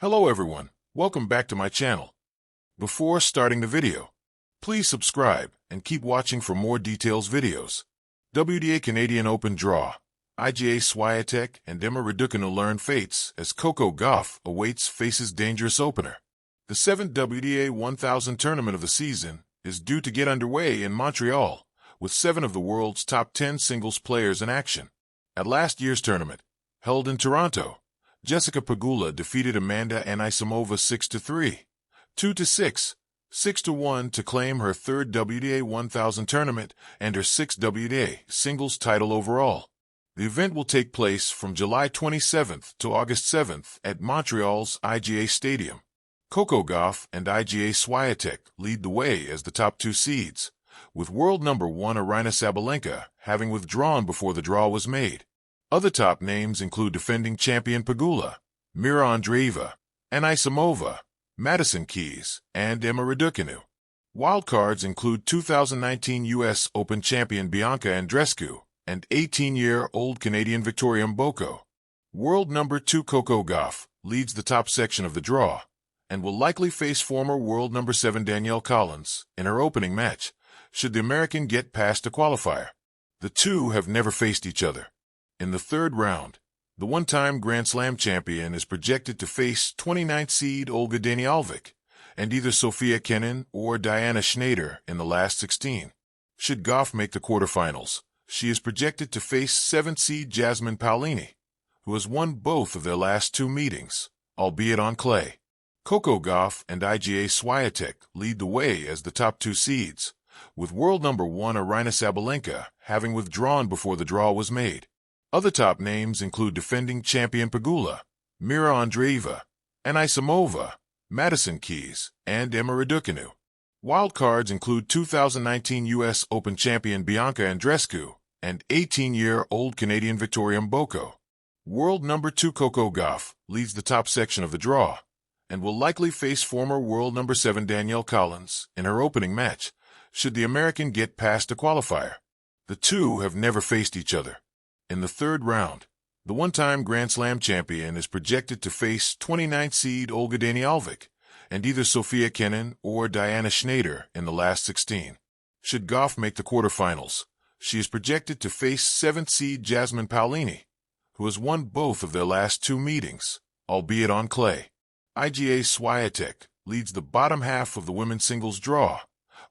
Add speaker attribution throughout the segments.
Speaker 1: Hello everyone, welcome back to my channel. Before starting the video, please subscribe and keep watching for more details videos. WTA Canadian Open draw. Iga Swiatek and Emma Raducanu learn fates as Coco Gauff faces dangerous opener. The 7th WTA 1000 tournament of the season is due to get underway in Montreal, with 7 of the world's top 10 singles players in action. At last year's tournament, held in Toronto, Jessica Pegula defeated Amanda Anisimova 6-3, 2-6, 6-1 to claim her 3rd WTA 1000 tournament and her 6th WTA singles title overall. The event will take place from July 27th to August 7th at Montreal's IGA Stadium. Coco Gauff and Iga Swiatek lead the way as the top 2 seeds, with world number 1 Aryna Sabalenka having withdrawn before the draw was made. Other top names include defending champion Pegula, Mira Andreeva, Anisimova, Madison Keys, and Emma Raducanu. Wildcards include 2019 U.S. Open champion Bianca Andreescu and 18-year-old Canadian Victoria Mboko. World number 2 Coco Gauff leads the top section of the draw and will likely face former world number 7 Danielle Collins in her opening match, should the American get past a qualifier. The two have never faced each other. In the 3rd round, the one-time Grand Slam champion is projected to face 29th seed Olga Danilovic and either Sofia Kenin or Diana Schneider in the last 16. Should Gauff make the quarterfinals, she is projected to face 7th seed Jasmine Paolini, who has won both of their last 2 meetings, albeit on clay. Coco Gauff and Iga Swiatek lead the way as the top 2 seeds, with world number 1 Aryna Sabalenka having withdrawn before the draw was made. Other top names include defending champion Pegula, Mira Andreeva, Anisimova, Madison Keys, and Emma Raducanu. Wildcards include 2019 U.S. Open champion Bianca Andreescu and 18-year-old Canadian Victoria Mboko. World number 2 Coco Gauff leads the top section of the draw and will likely face former world number 7 Danielle Collins in her opening match, should the American get past a qualifier. The two have never faced each other. In the 3rd round, the one-time Grand Slam champion is projected to face 29th seed Olga Danilovic and either Sofia Kenin or Diana Schneider in the last 16. Should Gauff make the quarterfinals, she is projected to face 7th seed Jasmine Paolini, who has won both of their last 2 meetings, albeit on clay. Iga Swiatek leads the bottom half of the women's singles draw,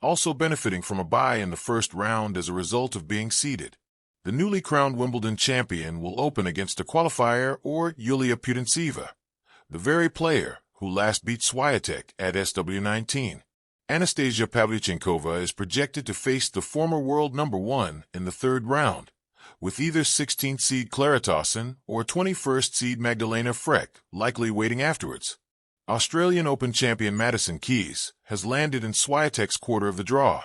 Speaker 1: also benefiting from a bye in the 1st round as a result of being seeded. The newly crowned Wimbledon champion will open against a qualifier or Yulia Putintseva, the very player who last beat Swiatek at SW19. Anastasia Pavlyuchenkova is projected to face the former world number 1 in the 3rd round, with either 16th seed Clara Tauson or 21st seed Magdalena Frech likely waiting afterwards. Australian Open champion Madison Keys has landed in Swiatek's quarter of the draw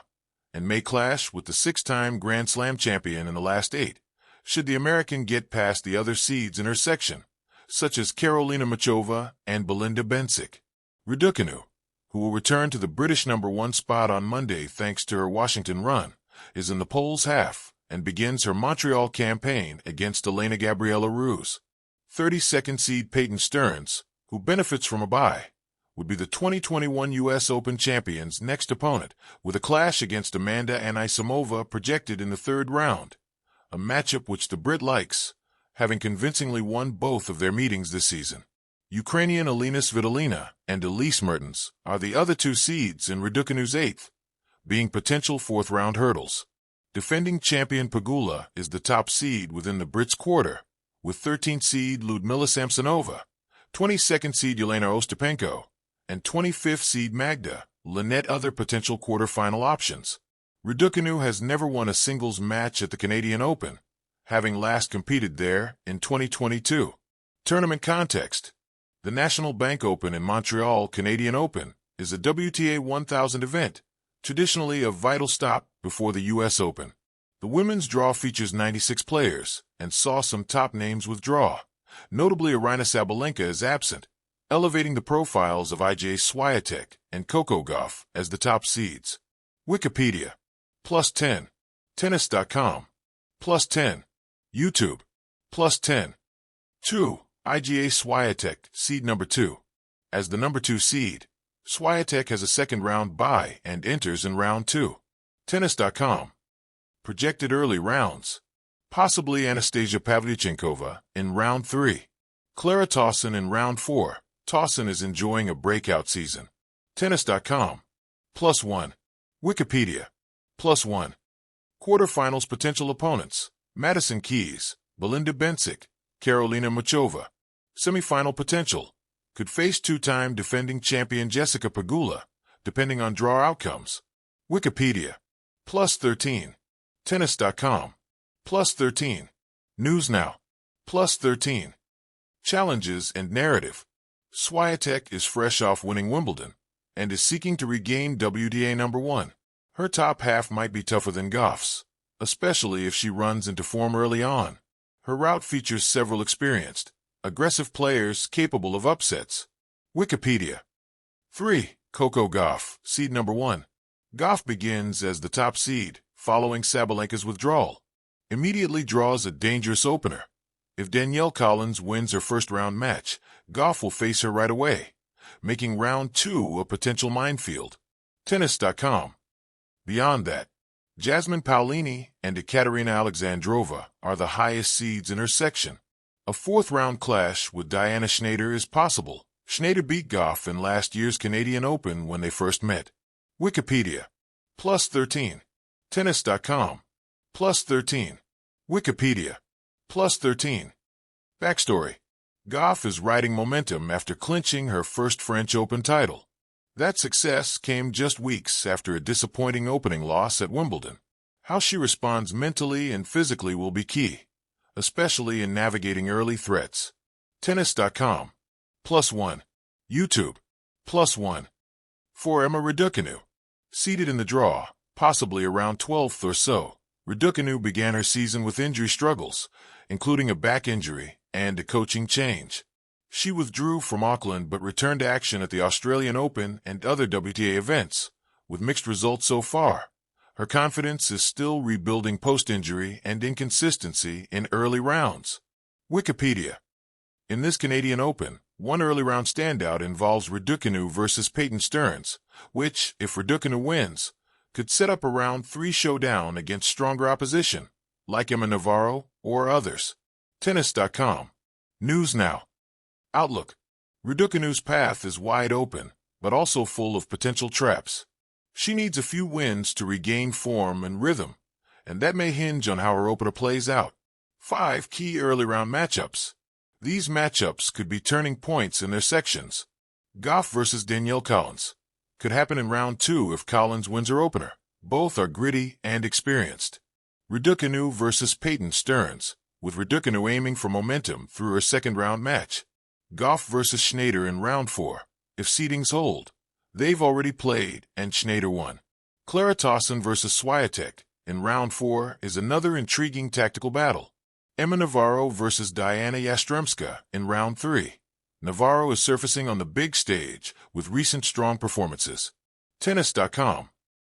Speaker 1: and may clash with the 6-time Grand Slam champion in the last 8, should the American get past the other seeds in her section, such as Karolina Muchova and Belinda Bencic. Raducanu, who will return to the British number 1 spot on Monday thanks to her Washington run, is in the polls half and begins her Montreal campaign against Elena Gabriela Ruse. 32nd seed Peyton Stearns, who benefits from a bye, would be the 2021 U.S. Open champion's next opponent, with a clash against Amanda Anisimova projected in the 3rd round, a matchup which the Brit likes, having convincingly won both of their meetings this season. Ukrainian Elena Svitolina and Elise Mertens are the other 2 seeds in Raducanu's 8th, being potential 4th-round hurdles. Defending champion Pegula is the top seed within the Brits' quarter, with 13th seed Ludmila Samsonova, 22nd seed Yelena Ostapenko, and 25th seed Magda Linette other potential quarterfinal options. Raducanu has never won a singles match at the Canadian Open, having last competed there in 2022. Tournament context. The National Bank Open in Montreal Canadian Open is a WTA 1000 event, traditionally a vital stop before the U.S. Open. The women's draw features 96 players and saw some top names withdraw. Notably, Aryna Sabalenka is absent, elevating the profiles of Iga Swiatek and Coco Gauff as the top seeds. Wikipedia. +10. Tennis.com. +10. YouTube. +10. 2. Iga Swiatek, seed number 2. As the number 2 seed, Swiatek has a second-round bye and enters in round 2. Tennis.com. Projected early rounds. Possibly Anastasia Pavlyuchenkova in round 3. Clara Tauson in round 4. Tauson is enjoying a breakout season. Tennis.com. +1. Wikipedia. +1. Quarterfinals potential opponents. Madison Keys, Belinda Bencic, Karolina Muchova. Semifinal potential. Could face two-time defending champion Jessica Pegula, depending on draw outcomes. Wikipedia. +13. Tennis.com. +13. News Now. +13. Challenges and narrative. Swiatek is fresh off winning Wimbledon and is seeking to regain WTA number 1. Her top half might be tougher than Gauff's, especially if she runs into form early on. Her route features several experienced, aggressive players capable of upsets. Wikipedia. 3. Coco Gauff, seed number 1. Gauff begins as the top seed, following Sabalenka's withdrawal. Immediately draws a dangerous opener. If Danielle Collins wins her first-round match, Gauff will face her right away, making round 2 a potential minefield. Tennis.com. Beyond that, Jasmine Paolini and Ekaterina Alexandrova are the highest seeds in her section. A fourth-round clash with Diana Schneider is possible. Schneider beat Gauff in last year's Canadian Open when they first met. Wikipedia. +13. Tennis.com. +13. Wikipedia. +13. Backstory. Gauff is riding momentum after clinching her first French Open title. That success came just weeks after a disappointing opening loss at Wimbledon. How she responds mentally and physically will be key, especially in navigating early threats. Tennis.com. +1. YouTube. +1. For Emma Raducanu. Seated in the draw, possibly around 12th or so, Raducanu began her season with injury struggles, including a back injury and a coaching change. She withdrew from Auckland but returned to action at the Australian Open and other WTA events, with mixed results so far. Her confidence is still rebuilding post-injury and inconsistency in early rounds. Wikipedia. In this Canadian Open, one early round standout involves Raducanu versus Peyton Stearns, which, if Raducanu wins, could set up a round 3 showdown against stronger opposition, like Emma Navarro or others. Tennis.com. News Now. Outlook. Raducanu's path is wide open, but also full of potential traps. She needs a few wins to regain form and rhythm, and that may hinge on how her opener plays out. 5 key early round matchups. These matchups could be turning points in their sections. Gauff versus Danielle Collins. Could happen in round 2 if Collins wins her opener. Both are gritty and experienced. Raducanu versus Peyton Stearns, with Raducanu aiming for momentum through her second-round match. Gauff versus Schneider in round 4, if seedings hold. They've already played, and Schneider won. Clara Tauson versus Swiatek in round 4 is another intriguing tactical battle. Emma Navarro versus Diana Yastremska in round 3. Navarro is surfacing on the big stage with recent strong performances. Tennis.com.